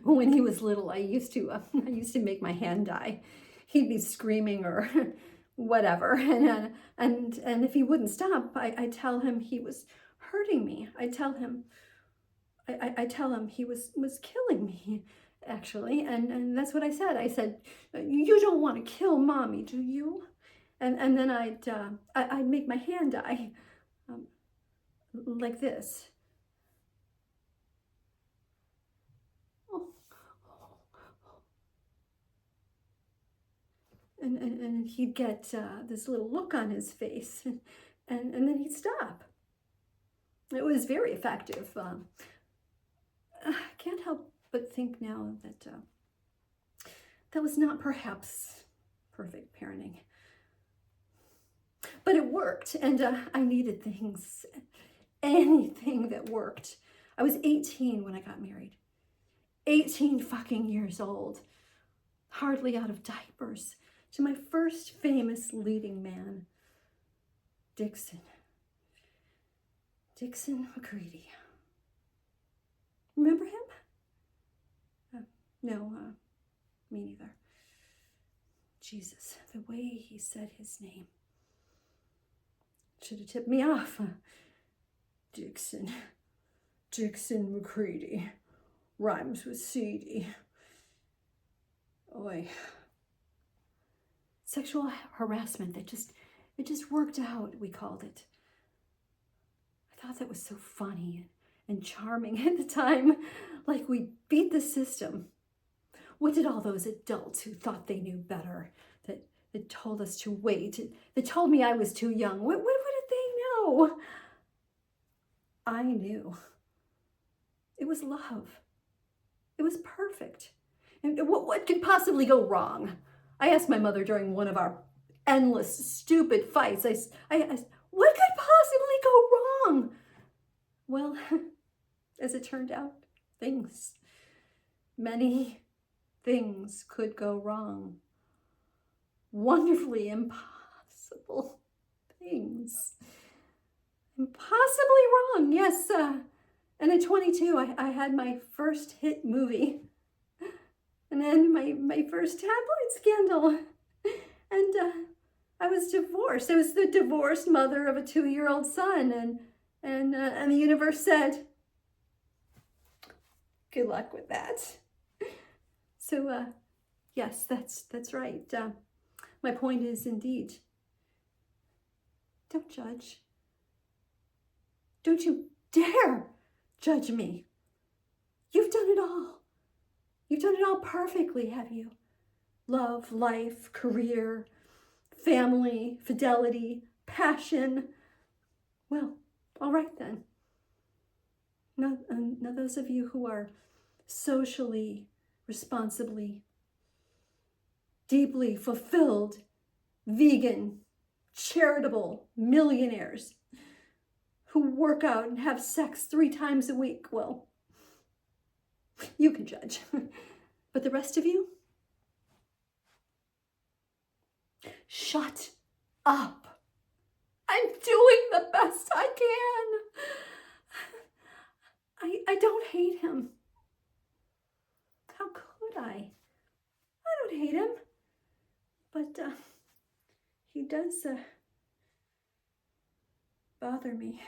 when he was little, I used to make my hand die. He'd be screaming or whatever, and if he wouldn't stop, I tell him he was hurting me. I tell him he was killing me, actually, and that's what I said. I said, "You don't want to kill mommy, do you?" And then I'd make my hand die, like this. And he'd get this little look on his face, and then he'd stop. It was very effective. I can't help but think now that that was not perhaps perfect parenting. But it worked, and I needed things, anything that worked. I was 18 when I got married. 18 fucking years old, hardly out of diapers, to my first famous leading man, Dixon McCready. Remember him? No, me neither. Jesus, the way he said his name should have tipped me off. Dixon McCready, rhymes with seedy. Oy. Sexual harassment that just worked out, we called it. I thought that was so funny and charming at the time, like we beat the system. What did all those adults who thought they knew better, that told us to wait, that told me I was too young, what did they know? I knew. It was love. It was perfect. And what could possibly go wrong? I asked my mother during one of our endless, stupid fights, I asked, what could possibly go wrong? Well, as it turned out, many things could go wrong. Wonderfully impossible things. Impossibly wrong, yes. And at 22, I had my first hit movie. And then my first tabloid scandal. And I was divorced. I was the divorced mother of a 2-year-old son. And the universe said, good luck with that. So, yes, that's right. My point is, indeed, don't judge. Don't you dare judge me. You've done it all. You've done it all perfectly, have you? Love, life, career, family, fidelity, passion. Well, all right then. Now those of you who are socially, responsibly, deeply fulfilled, vegan, charitable millionaires who work out and have sex 3 times a week, well, you can judge. But the rest of you, shut up. I'm doing the best I can. I don't hate him. How could I? I don't hate him. But he does bother me.